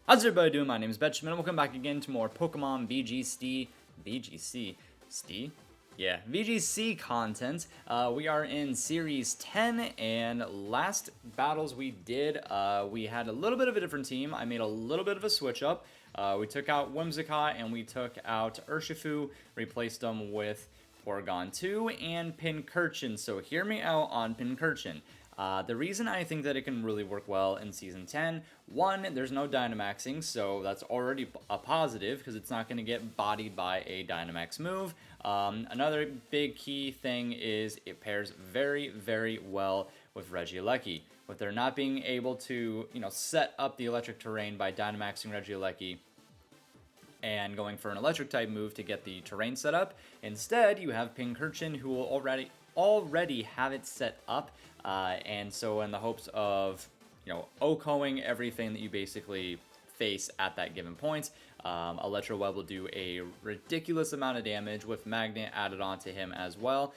How's everybody doing? My name is Benjamin, and welcome back again to more Pokemon VGC content. We are in Series 10, and last battles we did, we had a little bit of a different team. I made a little bit of a switch up. We took out Whimsicott, and we took out Urshifu, replaced them with Porygon 2 and Pincurchin. So hear me out on Pincurchin. The reason I think that it can really work well in Season 10, one, there's no Dynamaxing, so that's already a positive because it's not going to get bodied by a Dynamax move. Another big key thing is it pairs very, very well with Regieleki. With their not being able to, set up the electric terrain by Dynamaxing Regieleki and going for an electric type move to get the terrain set up, instead you have Pincurchin who will already have it set up. And so in the hopes of, OHKOing everything that you basically face at that given point, Electro Web will do a ridiculous amount of damage with Magnet added onto him as well.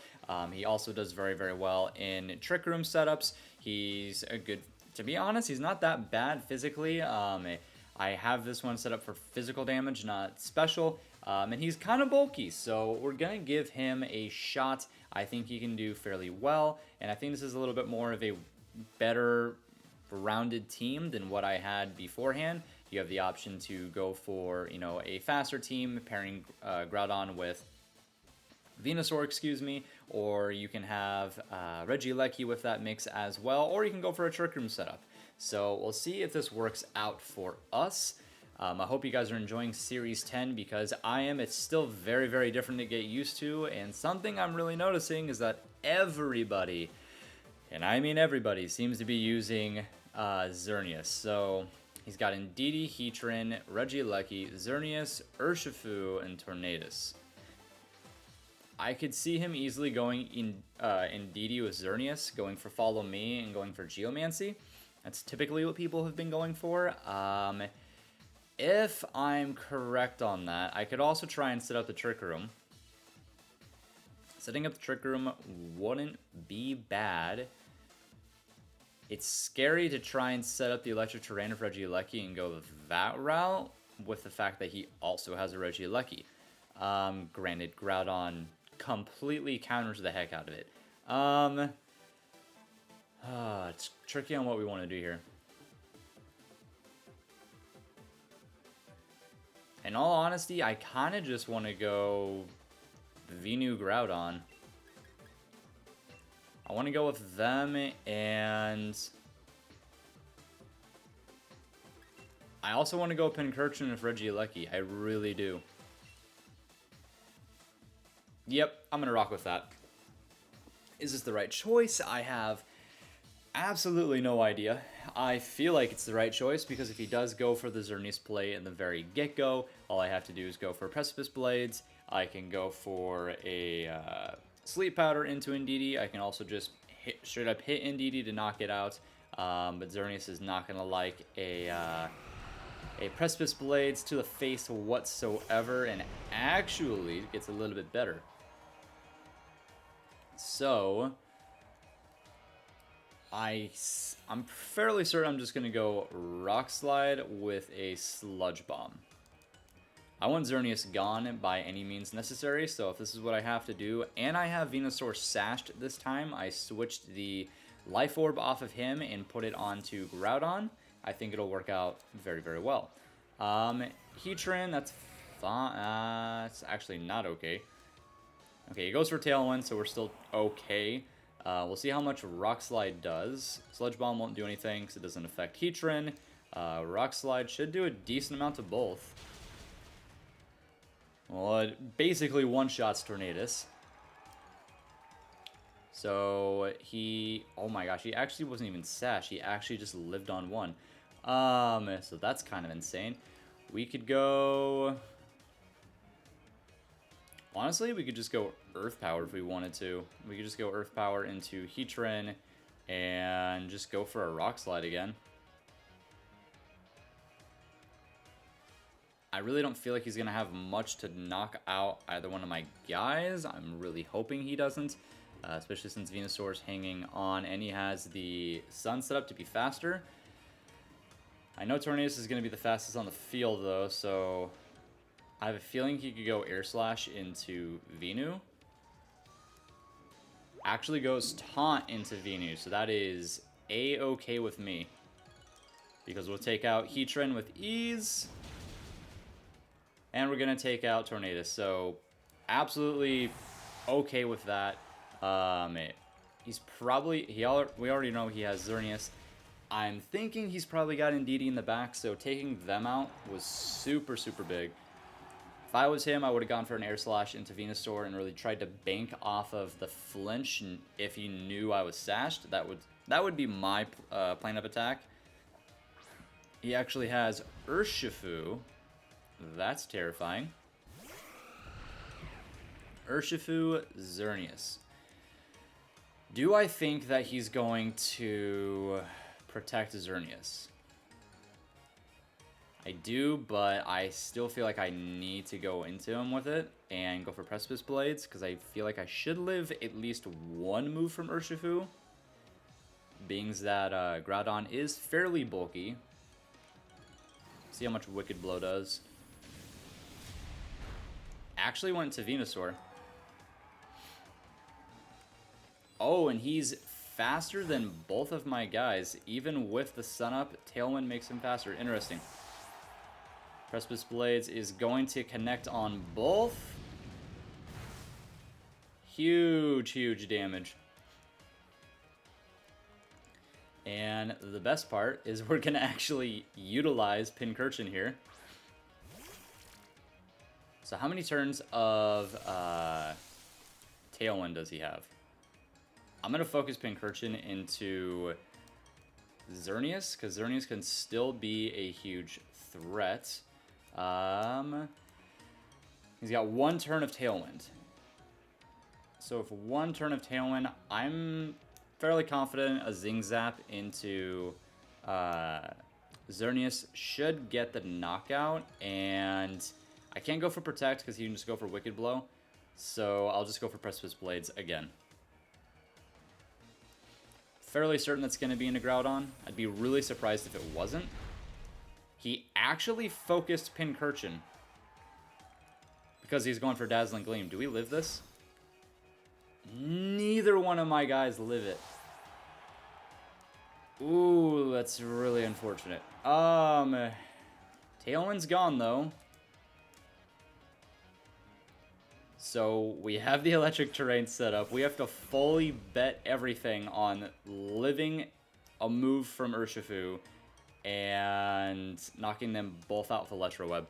He also does very, very well in Trick Room setups. He's a good, to be honest, he's not that bad physically. I have this one set up for physical damage, not special. And he's kind of bulky, so we're going to give him a shot. I think he can do fairly well, and I think this is a little bit more of a better rounded team than what I had beforehand. You have the option to go for, a faster team, pairing Groudon with Venusaur, or you can have Regieleki with that mix as well, or you can go for a Trick Room setup. So we'll see if this works out for us. I hope you guys are enjoying Series 10 because I am. It's still very, very different to get used to, and something I'm really noticing is that everybody, and I mean everybody, seems to be using Xerneas. So he's got Indeedee, Heatran, Regieleki, Xerneas, Urshifu, and Tornadus. I could see him easily going in Indeedee with Xerneas, going for Follow Me, and going for Geomancy. That's typically what people have been going for. If I'm correct on that, I could also try and set up the Trick Room. Setting up the Trick Room wouldn't be bad. It's scary to try and set up the electric terrain of Regieleki and go that route with the fact that he also has a Regieleki. Granted, Groudon completely counters the heck out of it. It's tricky on what we want to do here. In all honesty, I kind of just want to go Venu Groudon. I want to go with them, and I also want to go Pincurchin with Regieleki. I really do. Yep, I'm going to rock with that. Is this the right choice? I have absolutely no idea. I feel like it's the right choice because if he does go for the Xerneas play in the very get-go, all I have to do is go for Precipice Blades. I can go for a Sleep Powder into Indeedee. I can also just straight up hit Indeedee to knock it out. But Xerneas is not going to like a Precipice Blades to the face whatsoever, and actually gets a little bit better. So I'm fairly certain I'm just going to go Rock Slide with a Sludge Bomb. I want Xerneas gone by any means necessary, so if this is what I have to do, and I have Venusaur sashed this time, I switched the Life Orb off of him and put it onto Groudon. I think it'll work out very, very well. Heatran, that's fine. It's actually not okay. Okay, he goes for Tailwind, so we're still okay. We'll see how much Rock Slide does. Sludge Bomb won't do anything because it doesn't affect Heatran. Rock Slide should do a decent amount of both. Well, it basically one-shots Tornadus. So he... Oh my gosh, he actually wasn't even sash. He actually just lived on one. So that's kind of insane. We could go... Honestly, we could just go Earth Power if we wanted to. We could just go Earth Power into Heatran and just go for a Rock Slide again. I really don't feel like he's going to have much to knock out either one of my guys. I'm really hoping he doesn't, especially since Venusaur's hanging on and he has the Sun set up to be faster. I know Tornadus is going to be the fastest on the field, though, so I have a feeling he could go Air Slash into Venu. Actually goes Taunt into Venu, so that is A-okay with me. Because we'll take out Heatran with ease. And we're going to take out Tornadus, so absolutely okay with that. He's probably... we already know he has Xerneas. I'm thinking he's probably got Indeedee in the back, so taking them out was super, super big. If I was him, I would have gone for an Air Slash into Venusaur and really tried to bank off of the flinch. And if he knew I was sashed, that would be my plan of attack. He actually has Urshifu. That's terrifying. Urshifu, Xerneas. Do I think that he's going to protect Xerneas? I do, but I still feel like I need to go into him with it and go for Precipice Blades, because I feel like I should live at least one move from Urshifu, being that Groudon is fairly bulky. See how much Wicked Blow does. Actually went to Venusaur. Oh, and he's faster than both of my guys. Even with the Sun Up, Tailwind makes him faster. Interesting. Precipice Blades is going to connect on both. Huge, huge damage. And the best part is we're going to actually utilize Pincurchin here. So how many turns of Tailwind does he have? I'm going to focus Pincurchin into Xerneas, because Xerneas can still be a huge threat. He's got one turn of Tailwind. So if one turn of Tailwind, I'm fairly confident a Zing Zap into Xerneas should get the knockout, and I can't go for Protect because he can just go for Wicked Blow, so I'll just go for Precipice Blades again. Fairly certain that's going to be into Groudon. I'd be really surprised if it wasn't. He actually focused Pincurchin because he's going for Dazzling Gleam. Do we live this? Neither one of my guys live it. Ooh, that's really unfortunate. Tailwind's gone, though. So we have the electric terrain set up. We have to fully bet everything on living a move from Urshifu and knocking them both out with Electro Web.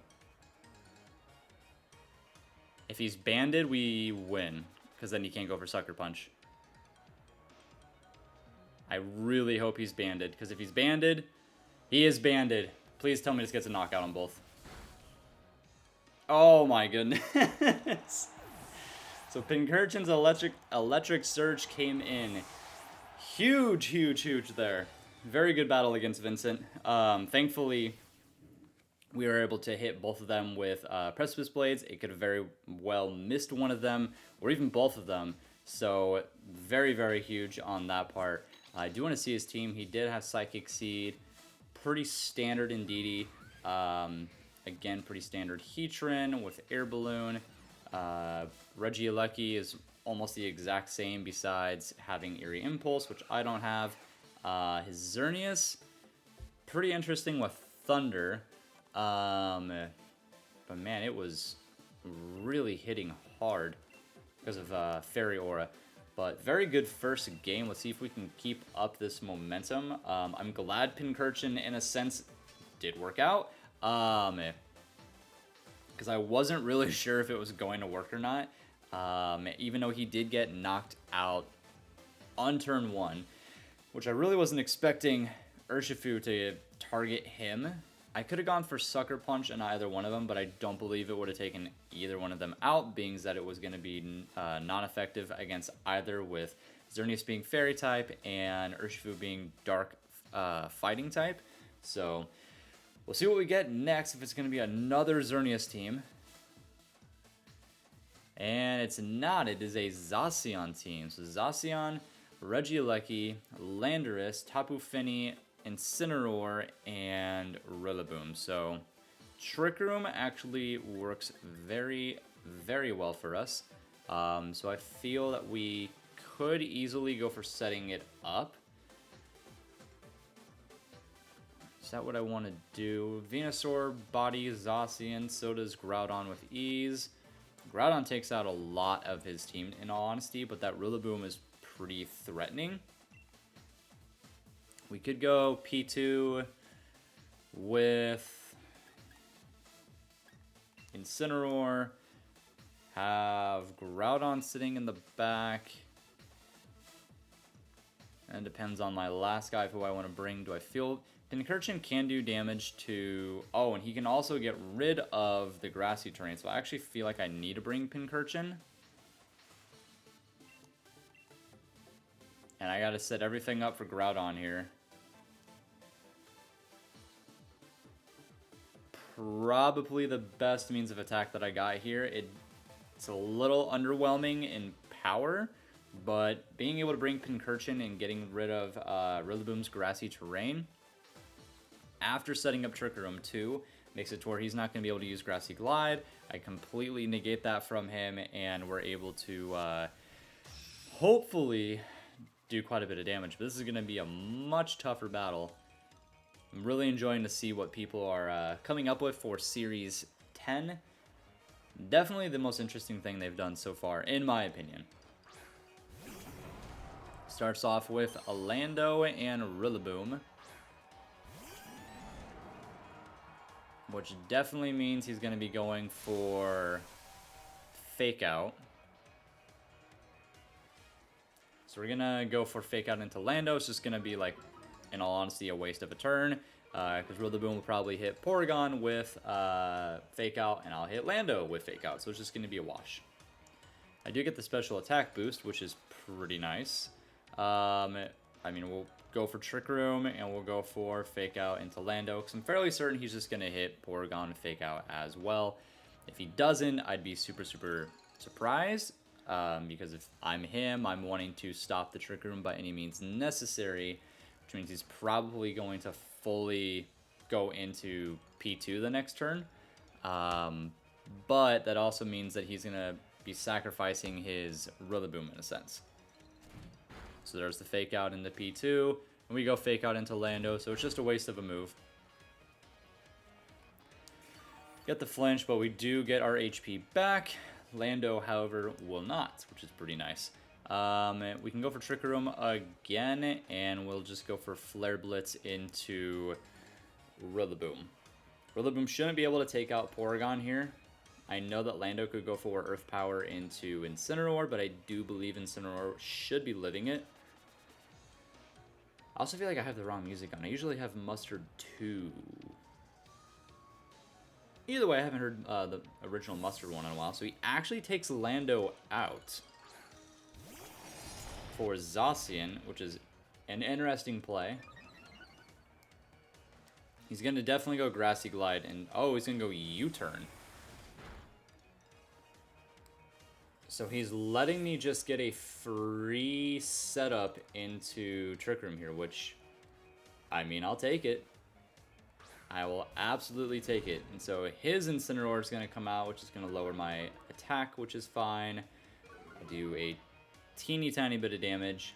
If he's banded, we win, because then he can't go for Sucker Punch. I really hope he's banded, because if he's banded, he is banded. Please tell me this gets a knockout on both. Oh my goodness. So Pincurchin's electric Surge came in. Huge, huge, huge there. Very good battle against Vincent. Thankfully, we were able to hit both of them with Precipice Blades. It could have very well missed one of them, or even both of them. So very, very huge on that part. I do want to see his team. He did have Psychic Seed. Pretty standard Indeedee. Again, pretty standard Heatran with Air Balloon. Regieleki is almost the exact same besides having Eerie Impulse, which I don't have. His Xerneas, pretty interesting with Thunder. But man, it was really hitting hard because of Fairy Aura. But very good first game. Let's see if we can keep up this momentum. I'm glad Pincurchin, in a sense, did work out. Because I wasn't really sure if it was going to work or not. Even though he did get knocked out on turn 1, which I really wasn't expecting Urshifu to target him. I could have gone for Sucker Punch on either one of them, but I don't believe it would have taken either one of them out, being that it was going to be non-effective against either, with Xerneas being Fairy type and Urshifu being Dark Fighting type. So we'll see what we get next, if it's going to be another Xerneas team. And it's not. It is a Zacian team. So Zacian, Regieleki, Landorus, Tapu Fini, Incineroar, and Rillaboom. So Trick Room actually works very, very well for us. So I feel that we could easily go for setting it up. Is that what I want to do? Venusaur, Body, Zacian, so does Groudon with ease. Groudon takes out a lot of his team, in all honesty, but that Rillaboom is pretty threatening. We could go P2 with Incineroar, have Groudon sitting in the back. And depends on my last guy who I want to bring. Do I feel Pincurchin can do damage to... Oh, and he can also get rid of the grassy terrain. So I actually feel like I need to bring Pincurchin. And I got to set everything up for Groudon here. Probably the best means of attack that I got here. It's a little underwhelming in power, but being able to bring Pincurchin and getting rid of Rillaboom's grassy terrain after setting up Trick Room 2 makes it to where he's not going to be able to use Grassy Glide. I completely negate that from him, and we're able to hopefully do quite a bit of damage. But this is going to be a much tougher battle. I'm really enjoying to see what people are coming up with for Series 10. Definitely the most interesting thing they've done so far, in my opinion. Starts off with Orlando and Rillaboom, which definitely means he's going to be going for Fake Out. So we're going to go for Fake Out into Lando. It's just going to be, like, in all honesty, a waste of a turn. Because Rillaboom will probably hit Porygon with Fake Out, and I'll hit Lando with Fake Out. So it's just going to be a wash. I do get the special attack boost, which is pretty nice. I mean, we'll go for Trick Room, and we'll go for Fake Out into Lando, because I'm fairly certain he's just going to hit Porygon and Fake Out as well. If he doesn't, I'd be super, super surprised, because if I'm him, I'm wanting to stop the Trick Room by any means necessary, which means he's probably going to fully go into P2 the next turn. But that also means that he's going to be sacrificing his Rillaboom in a sense. So there's the Fake Out into P2, and we go Fake Out into Lando, so it's just a waste of a move. Get the flinch, but we do get our HP back. Lando, however, will not, which is pretty nice. We can go for Trick Room again, and we'll just go for Flare Blitz into Rillaboom. Rillaboom shouldn't be able to take out Porygon here. I know that Lando could go for Earth Power into Incineroar, but I do believe Incineroar should be living it. I also feel like I have the wrong music on. I usually have Mustard 2. Either way, I haven't heard the original Mustard one in a while. So he actually takes Lando out for Zacian, which is an interesting play. He's going to definitely go Grassy Glide, and oh, he's going to go U-turn. So he's letting me just get a free setup into Trick Room here, which, I mean, I'll take it. I will absolutely take it. And so his Incineroar is going to come out, which is going to lower my attack, which is fine. I do a teeny tiny bit of damage.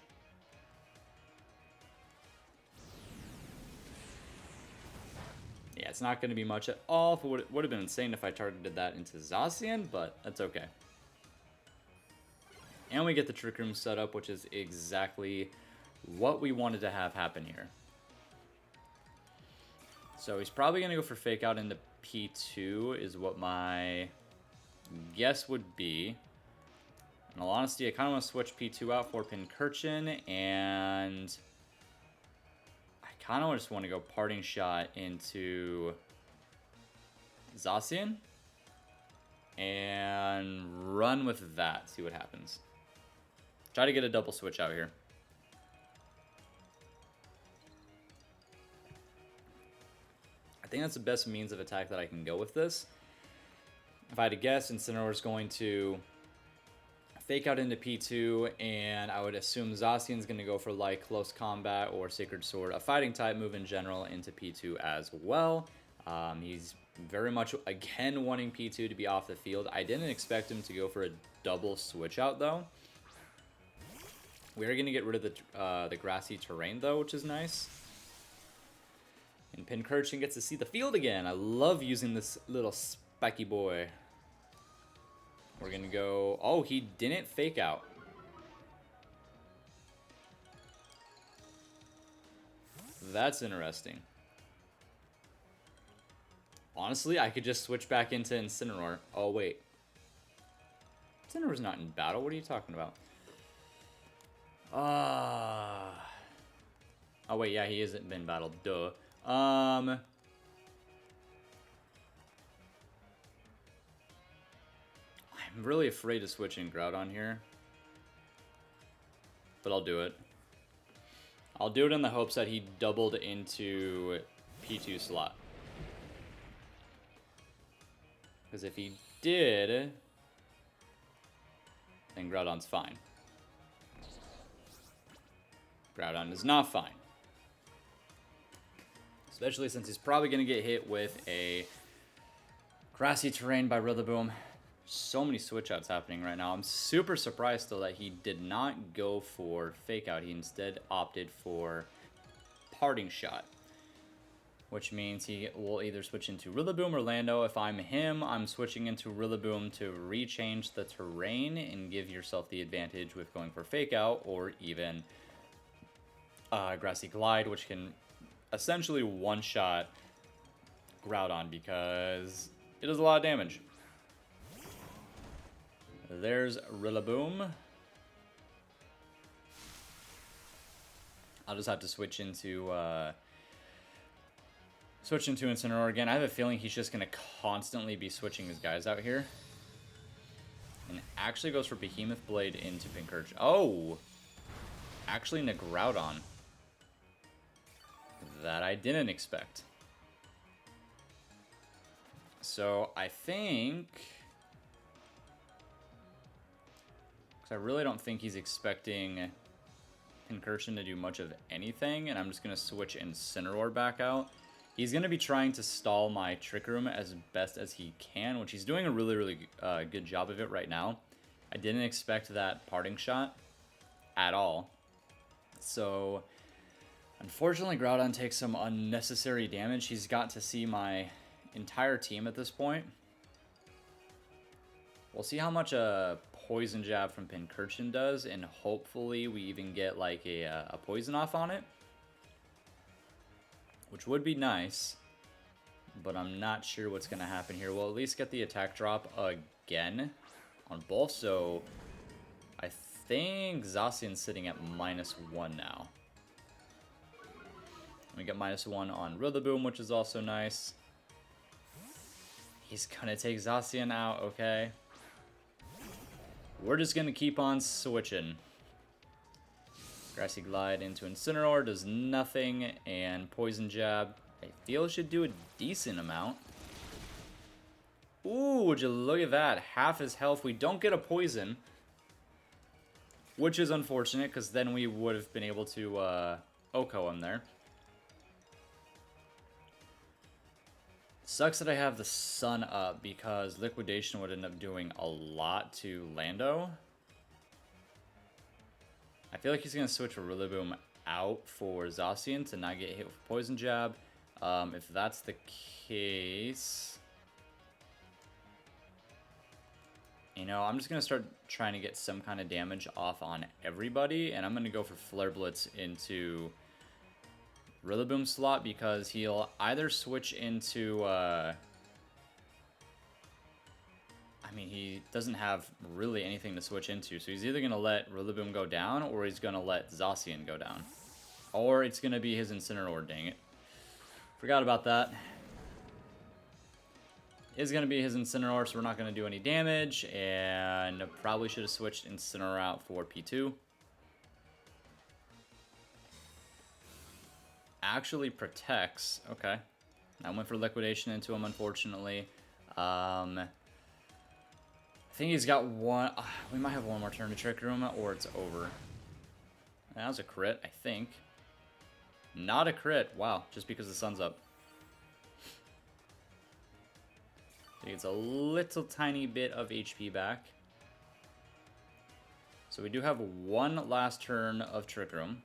Yeah, it's not going to be much at all. It would have been insane if I targeted that into Zacian, but that's okay. And we get the Trick Room set up, which is exactly what we wanted to have happen here. So he's probably going to go for Fake Out into P2 is what my guess would be. In all honesty, I kind of want to switch P2 out for Pincurchin, and I kind of just want to go Parting Shot into Zacian and run with that, see what happens. Try to get a double switch out here. I think that's the best means of attack that I can go with this. If I had to guess, Incineroar is going to Fake out into P2, and I would assume Zacian's going to go for like close combat or Sacred Sword, a fighting type move in general, into P2 as well. He's very much, again, wanting P2 to be off the field. I didn't expect him to go for a double switch out, though. We're going to get rid of the grassy terrain, though, which is nice. And Pincurchin gets to see the field again. I love using this little spiky boy. We're going to go... Oh, he didn't fake out. That's interesting. Honestly, I could just switch back into Incineroar. Oh, wait. Incineroar's not in battle. What are you talking about? Oh, wait. Yeah, he hasn't been battled. Duh. I'm really afraid to switch in Groudon here. But I'll do it. I'll do it in the hopes that he doubled into P2 slot. Because if he did, then Groudon's fine. Groudon is not fine. Especially since he's probably going to get hit with a grassy terrain by Rillaboom. So many switch outs happening right now. I'm super surprised though that he did not go for fake out. He instead opted for parting shot, which means he will either switch into Rillaboom or Lando. If I'm him, I'm switching into Rillaboom to rechange the terrain and give yourself the advantage with going for fake out, or even Grassy Glide, which can essentially one-shot Groudon because it does a lot of damage. There's Rillaboom. I'll just have to switch into Incineroar again. I have a feeling he's just going to constantly be switching his guys out here. And actually goes for Behemoth Blade into Pincurchin. Oh! Actually into Groudon. That I didn't expect. So I think... because I really don't think he's expecting Pincurchin to do much of anything, and I'm just going to switch Incineroar back out. He's going to be trying to stall my Trick Room as best as he can, which he's doing a really, really good job of it right now. I didn't expect that parting shot at all. So, unfortunately, Groudon takes some unnecessary damage. He's got to see my entire team at this point. We'll see how much a Poison Jab from Pincurchin does, and hopefully we even get like a Poison off on it, which would be nice, but I'm not sure what's going to happen here. We'll at least get the attack drop again on both, so I think Zacian's sitting at -1 now. We get -1 on Rillaboom, which is also nice. He's going to take Zacian out, okay. We're just going to keep on switching. Grassy Glide into Incineroar does nothing, and Poison Jab, I feel should do a decent amount. Ooh, would you look at that? Half his health. We don't get a poison, which is unfortunate, because then we would have been able to OHKO him there. Sucks that I have the sun up, because Liquidation would end up doing a lot to Lando. I feel like he's going to switch Rillaboom out for Zacian to not get hit with Poison Jab. If that's the case, you know, I'm just going to start trying to get some kind of damage off on everybody, and I'm going to go for Flare Blitz into Rillaboom slot, because he'll either switch into, I mean, he doesn't have really anything to switch into, so he's either going to let Rillaboom go down, or he's going to let Zacian go down. Or it's going to be his Incineroar, dang it. Forgot about that. It's going to be his Incineroar, so we're not going to do any damage, and probably should have switched Incineroar out for P2. Actually protects. Okay. I went for Liquidation into him, unfortunately. I think he's got one. We might have one more turn to Trick Room, or it's over. That was a crit, I think. Not a crit. Wow, just because the sun's up. I think it's a little tiny bit of HP back. So we do have one last turn of Trick Room.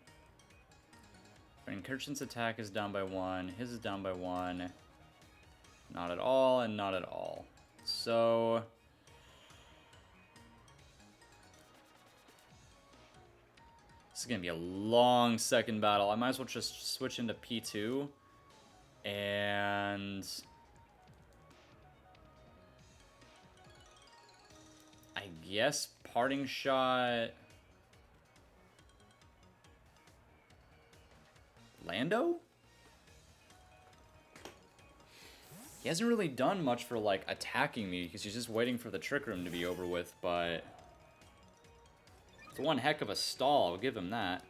Incursion's attack is down by 1. His is down by 1. Not at all, and not at all. So... this is going to be a long second battle. I might as well just switch into P2. And... I guess Parting Shot... Lando? He hasn't really done much for, like, attacking me, because he's just waiting for the Trick Room to be over with, but... it's one heck of a stall, I'll give him that.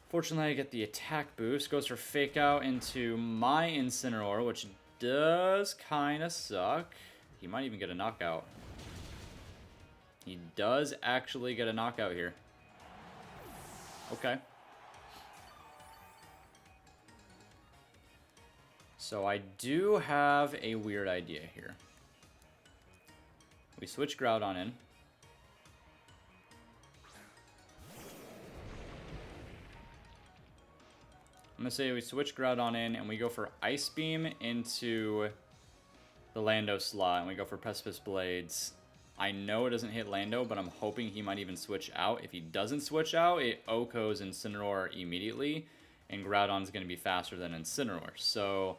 Fortunately, I get the attack boost. Goes for Fake Out into my Incineroar, which does kind of suck. He might even get a knockout. He does actually get a knockout here. Okay. So I do have a weird idea here. We switch Groudon in. I'm going to say we switch Groudon in and we go for Ice Beam into the Lando slot. And we go for Precipice Blades. I know it doesn't hit Lando, but I'm hoping he might even switch out. If he doesn't switch out, it OHKOs Incineroar immediately. And Groudon's going to be faster than Incineroar. So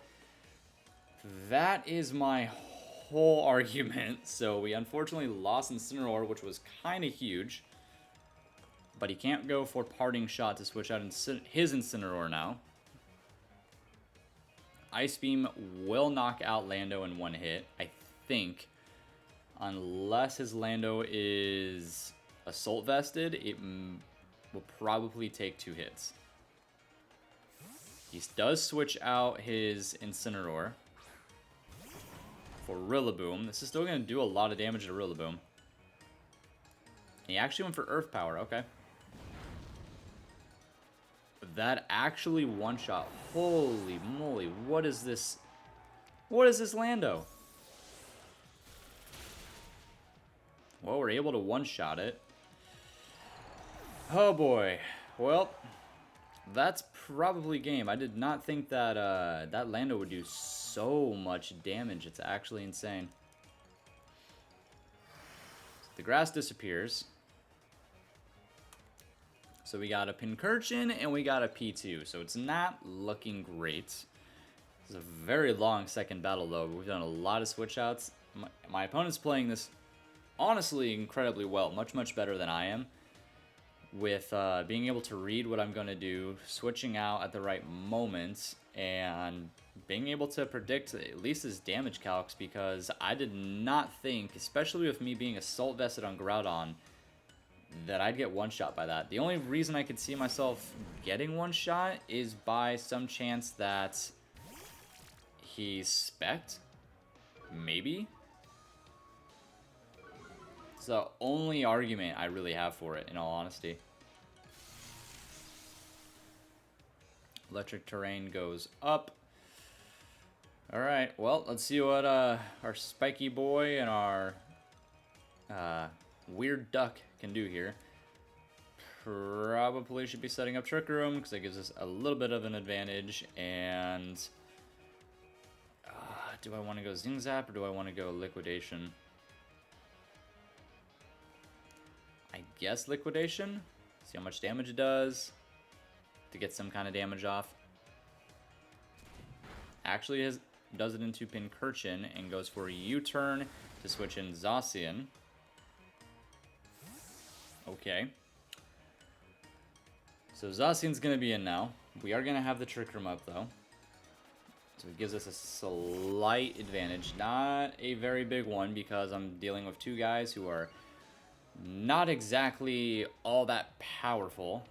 that is my whole argument. So we unfortunately lost Incineroar, which was kind of huge. But he can't go for Parting Shot to switch out his Incineroar now. Ice Beam will knock out Lando in one hit, I think. Unless his Lando is Assault Vested, it will probably take 2 hits. He does switch out his Incineroar for Rillaboom. This is still going to do a lot of damage to Rillaboom. He actually went for Earth Power, okay. That actually one-shot. Holy moly, what is this? What is this Lando? Well, we're able to one-shot it. Oh boy. Well, that's probably game. I did not think that that Lando would do so much damage. It's actually insane. The grass disappears. So we got a Pincurchin and we got a P2. So it's not looking great. This is a very long second battle though. We've done a lot of switch outs. My opponent's playing this honestly incredibly well. Much better than I am. With being able to read what I'm going to do, switching out at the right moment, and being able to predict at least his damage calcs, because I did not think, especially with me being Assault Vested on Groudon, that I'd get one-shot by that. The only reason I could see myself getting one-shot is by some chance that he's spec'd. Maybe? It's the only argument I really have for it, in all honesty. Electric Terrain goes up. Alright, well, let's see what our Spiky Boy and our Weird Duck can do here. Probably should be setting up Trick Room, because that gives us a little bit of an advantage. And do I want to go Zing Zap or do I want to go Liquidation? I guess Liquidation. See how much damage it does to get some kind of damage off. Actually does it into Pincurchin and goes for a U-turn to switch in Zacian. Okay. So Zacian's going to be in now. We are going to have the Trick Room up though. So it gives us a slight advantage. Not a very big one, because I'm dealing with two guys who are not exactly all that powerful.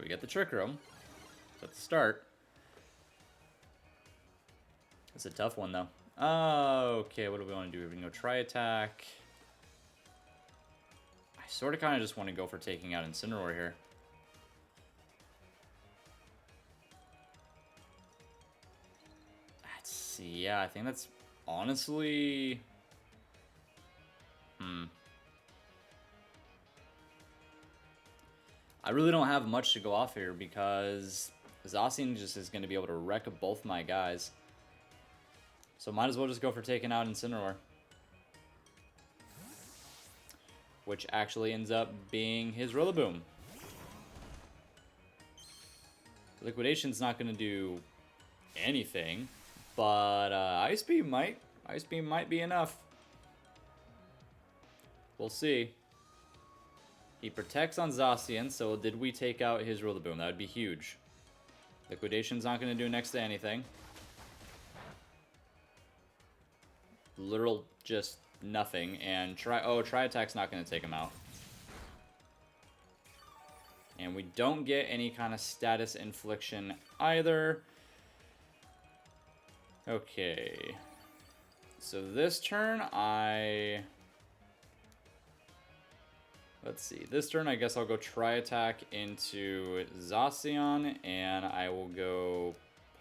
We get the Trick Room. That's the start. It's a tough one though. Okay, what do we want to do? We can go Tri-Attack. sort of kind of just want to go for taking out Incineroar here. Let's see. Yeah, I think that's honestly... I really don't have much to go off here because Zacian just is going to be able to wreck both my guys. So might as well just go for taking out Incineroar. Which actually ends up being his Rillaboom. Liquidation's not going to do anything, but Ice Beam might. Ice Beam might be enough. We'll see. He protects on Zacian, so did we take out his Rillaboom? That would be huge. Liquidation's not going to do next to anything. Literal just nothing. And Tri Attack's not going to take him out. And we don't get any kind of status infliction either. Okay. So this turn, let's see. This turn, I guess I'll go Tri-Attack into Zacian, and I will go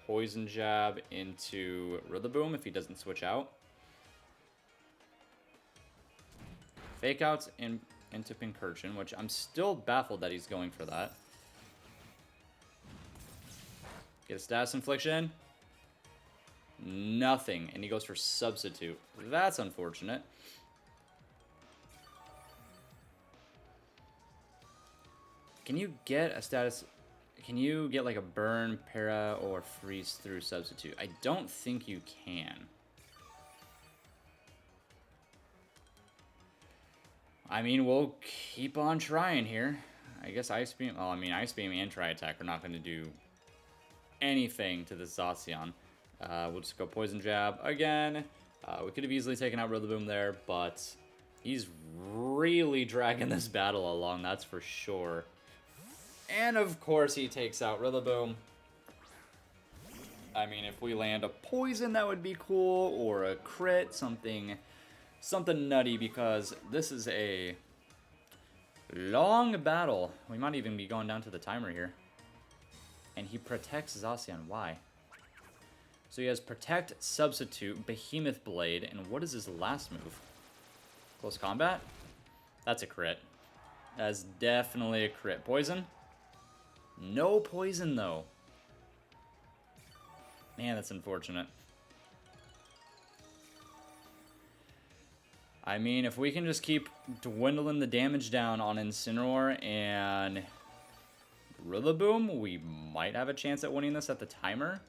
Poison Jab into Rillaboom if he doesn't switch out. Fake Outs into Pincurchin, which I'm still baffled that he's going for that. Get a Status Infliction. Nothing, and he goes for Substitute. That's unfortunate. Can you get a status... Can you get like a burn, para, or freeze through substitute? I don't think you can. I mean, we'll keep on trying here. I guess Ice Beam... Well, I mean, Ice Beam and Tri-Attack are not going to do anything to this Zacian. We'll just go Poison Jab again. We could have easily taken out Rillaboom there, but he's really dragging this battle along, that's for sure. And of course he takes out Rillaboom. I mean, if we land a poison, that would be cool, or a crit, something nutty, because this is a long battle. We might even be going down to the timer here. And he protects Zacian. Why? So he has Protect, Substitute, Behemoth Blade, and what is his last move? Close Combat? That's a crit. That's definitely a crit. Poison? No poison, though. Man, that's unfortunate. I mean, if we can just keep dwindling the damage down on Incineroar and Rillaboom, we might have a chance at winning this at the timer.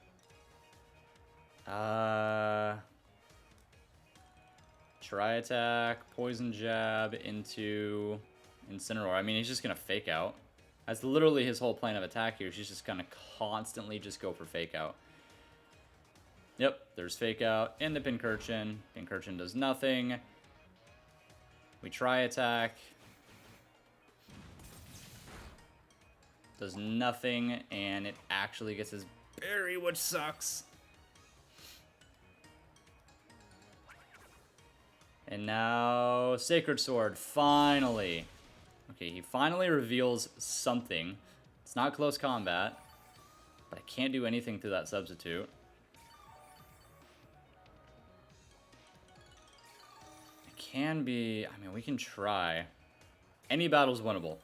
Tri-Attack, Poison Jab into Incineroar. I mean, he's just going to Fake Out. That's literally his whole plan of attack here. She's just going to constantly just go for Fake Out. Yep, there's Fake Out into Pincurchin. Pincurchin does nothing. We Tri-Attack. Does nothing, and it actually gets his berry, which sucks. And now, Sacred Sword, finally. Okay, he finally reveals something. It's not close combat, but I can't do anything through that substitute. It can be, I mean, we can try. Any battle's winnable.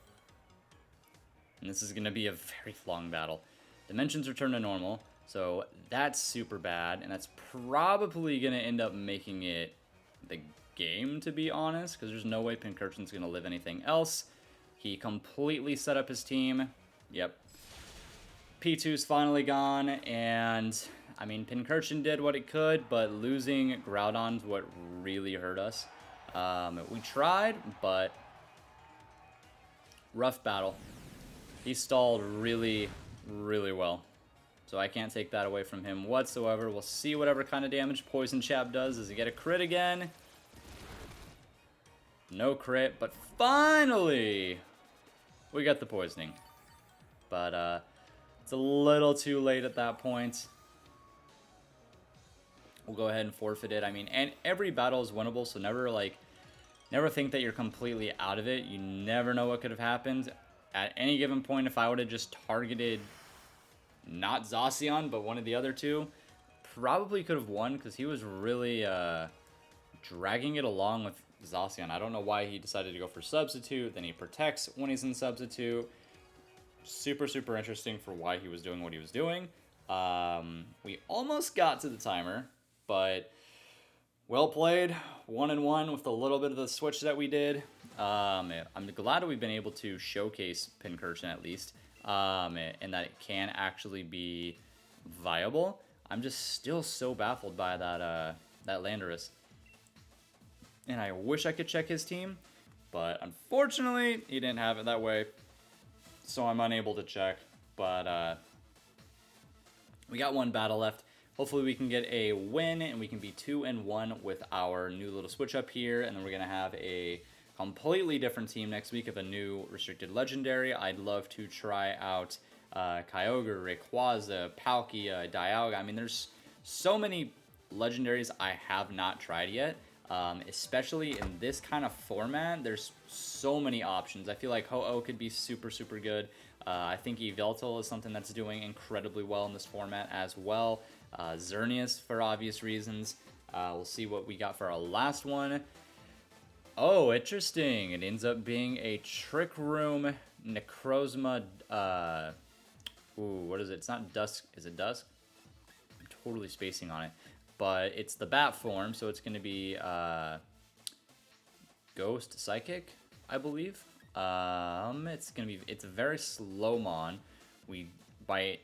And this is going to be a very long battle. Dimensions return to normal, so that's super bad, and that's probably going to end up making it the game, to be honest, because there's no way Pincurchin's going to live anything else. He completely set up his team. Yep. P2's finally gone, and, I mean, Pincurchin did what it could, but losing Groudon's what really hurt us. We tried, but rough battle. He stalled really, really well. So I can't take that away from him whatsoever. We'll see whatever kind of damage Poison Jab does. Does he get a crit again? No crit, but finally we got the poisoning. But it's a little too late at that point. We'll go ahead and forfeit it. I mean, and every battle is winnable, so never like Never think that you're completely out of it. You never know what could have happened. At any given point, if I would have just targeted not Zacian, but one of the other two, probably could have won because he was really dragging it along with Zacian. I don't know why he decided to go for substitute. Then he protects when he's in substitute. Super, super interesting for why he was doing what he was doing. We almost got to the timer, but well played. 1-1 with a little bit of the switch that we did. I'm glad that we've been able to showcase Pincursion at least, and that it can actually be viable. I'm just still so baffled by that Landorus. And I wish I could check his team, but unfortunately, he didn't have it that way. So I'm unable to check. But we got one battle left. Hopefully we can get a win, and we can be 2-1 with our new little switch up here. And then we're going to have a completely different team next week of a new restricted legendary. I'd love to try out Kyogre, Rayquaza, Palkia, Dialga. I mean, there's so many legendaries I have not tried yet. Especially in this kind of format, there's so many options. I feel like Ho-Oh could be super, super good. I think Yveltal is something that's doing incredibly well in this format as well. Xerneas for obvious reasons. We'll see what we got for our last one. Oh, interesting. It ends up being a Trick Room Necrozma. What is it? It's not Dusk. Is it Dusk? I'm totally spacing on it. But it's the bat form, so it's going to be Ghost Psychic, I believe. It's a very slow mon. By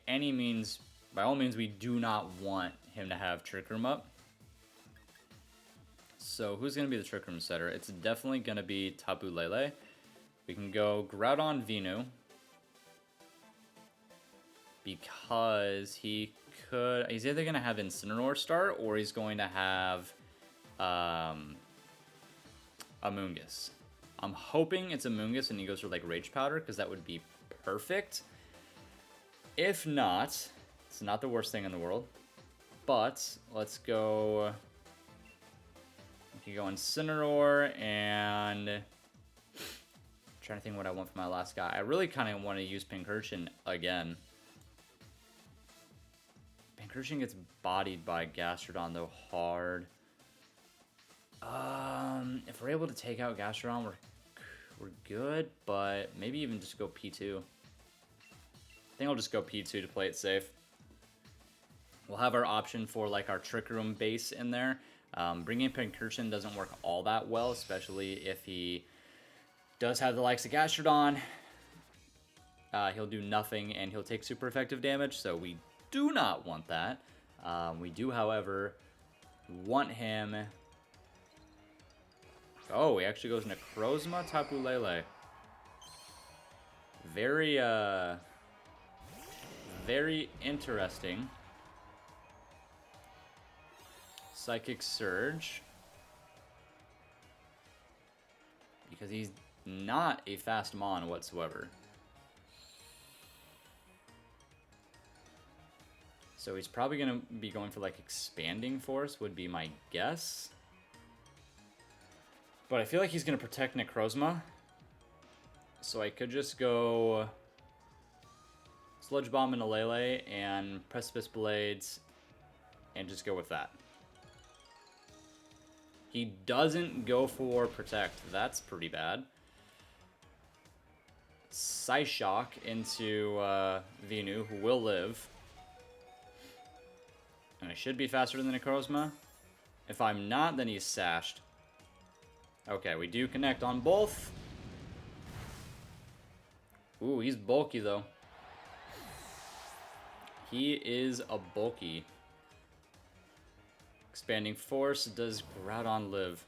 all means, we do not want him to have Trick Room up. So who's going to be the Trick Room setter? It's definitely going to be Tapu Lele. We can go Groudon Venu, because he's either going to have Incineroar start, or he's going to have Amoonguss. I'm hoping it's Amoonguss and he goes for like Rage Powder, because that would be perfect. If not, it's not the worst thing in the world. But let's go. We can go Incineroar, and I'm trying to think what I want for my last guy. I really kind of want to use Pincursion again. Pincursion gets bodied by Gastrodon though hard. If we're able to take out Gastrodon, we're good, but maybe even just go P2. I think I'll just go P2 to play it safe. We'll have our option for like our Trick Room base in there. Bringing Pincursion doesn't work all that well, especially if he does have the likes of Gastrodon. He'll do nothing and he'll take super effective damage, so we do not want that. We do, however, want him. Oh, he actually goes Necrozma, Tapu Lele. Very, very interesting. Psychic Surge. Because he's not a fast mon whatsoever. So he's probably going to be going for like Expanding Force would be my guess. But I feel like he's going to protect Necrozma. So I could just go Sludge Bomb into Lele and Precipice Blades and just go with that. He doesn't go for Protect. That's pretty bad. Psyshock into Venu, who will live. And I should be faster than Necrozma. If I'm not, then he's sashed. Okay, we do connect on both. Ooh, he's bulky, though. He is a bulky. Expanding Force. Does Groudon live?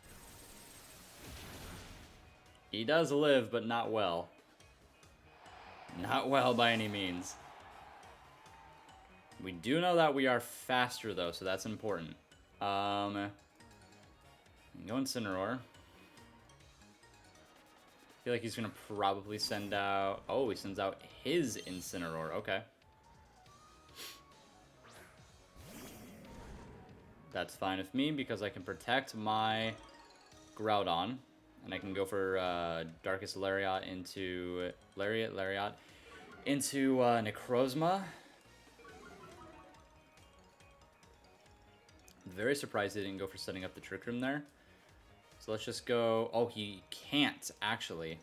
He does live, but not well. Not well by any means. We do know that we are faster, though, so that's important. Go Incineroar. I feel like he's going to probably send out... Oh, he sends out his Incineroar. Okay. That's fine with me, because I can protect my Groudon. And I can go for Darkest Lariat into Lariat into Necrozma. Very surprised they didn't go for setting up the Trick Room there. So let's just go... Oh, he can't, actually.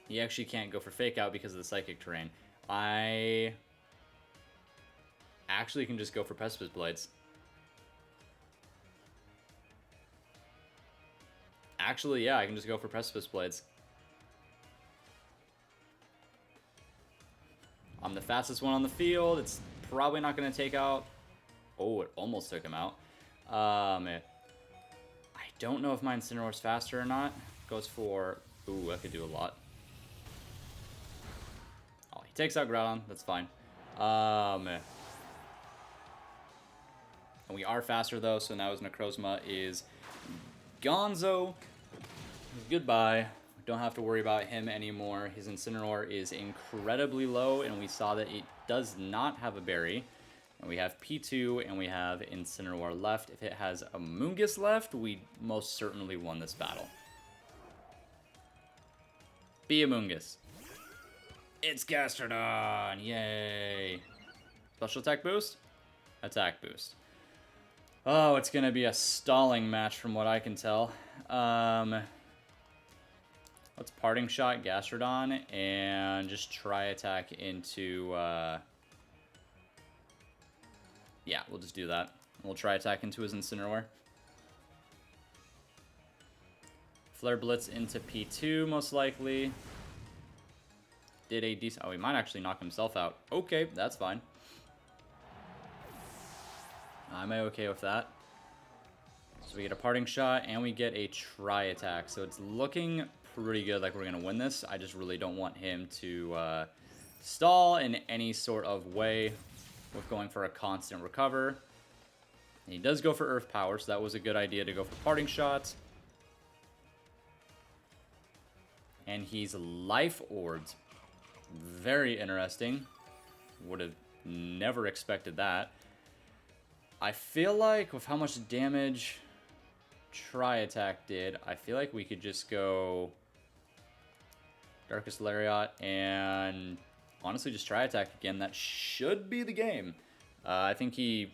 He actually can't go for Fake Out because of the Psychic Terrain. I actually can just go for Precipice Blades. Actually, yeah, I can just go for Precipice Blades. I'm the fastest one on the field. It's probably not going to take out... Oh, it almost took him out. I don't know if my Incineroar's faster or not. Goes for... Ooh, that could do a lot. Oh, he takes out Groudon. That's fine. And we are faster, though, so now his Necrozma is Gonzo. Goodbye. Don't have to worry about him anymore. His Incineroar is incredibly low, and we saw that it does not have a berry. And we have P2, and we have Incineroar left. If it has a Moongus left, we most certainly won this battle. Be a Moongus. It's Gastrodon! Yay! Special attack boost? Attack boost. Oh, it's going to be a stalling match from what I can tell. Let's Parting Shot Gastrodon and just try attack into... Yeah, we'll just do that. We'll try attack into his Incineroar. Flare Blitz into P2, most likely. Did a decent... Oh, he might actually knock himself out. Okay, that's fine. I'm okay with that. So we get a Parting Shot, and we get a Tri Attack. So it's looking pretty good, like we're going to win this. I just really don't want him to stall in any sort of way with going for a constant recover. And he does go for Earth Power, so that was a good idea to go for Parting Shots. And he's Life Orbed. Very interesting. Would have never expected that. I feel like with how much damage Tri Attack did, I feel like we could just go Darkest Lariat and honestly just Tri Attack again. That should be the game. I think he's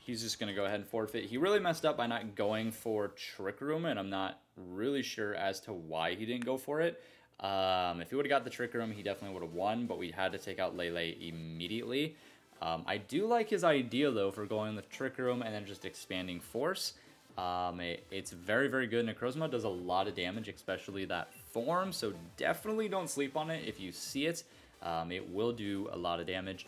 just going to go ahead and forfeit. He really messed up by not going for Trick Room, and I'm not really sure as to why he didn't go for it. If he would have got the Trick Room, he definitely would have won, but we had to take out Lele immediately. I do like his idea, though, for going with Trick Room and then just expanding Force. It's very, very good. Necrozma does a lot of damage, especially that form, so definitely don't sleep on it if you see it. It will do a lot of damage.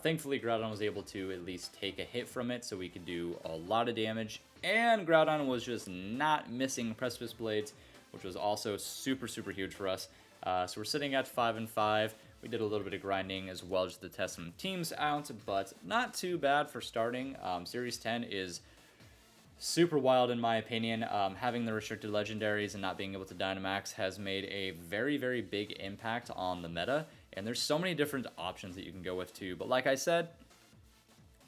Thankfully, Groudon was able to at least take a hit from it, so we could do a lot of damage. And Groudon was just not missing Precipice Blades, which was also super, super huge for us. So we're sitting at 5-5. We did a little bit of grinding as well just to test some teams out, but not too bad for starting. Series 10 is super wild in my opinion. Having the restricted legendaries and not being able to Dynamax has made a very, very big impact on the meta. And there's so many different options that you can go with too. But like I said,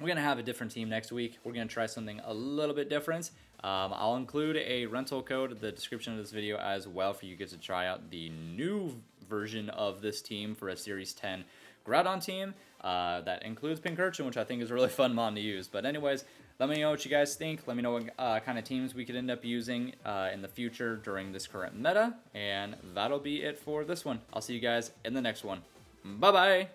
we're going to have a different team next week. We're going to try something a little bit different. I'll include a rental code in the description of this video as well for you guys to try out the new version of this team for a Series 10 Groudon team. That includes Pincurchin, which I think is a really fun mon to use. But anyways, let me know what you guys think. Let me know what kind of teams we could end up using in the future during this current meta. And that'll be it for this one. I'll see you guys in the next one. Bye-bye!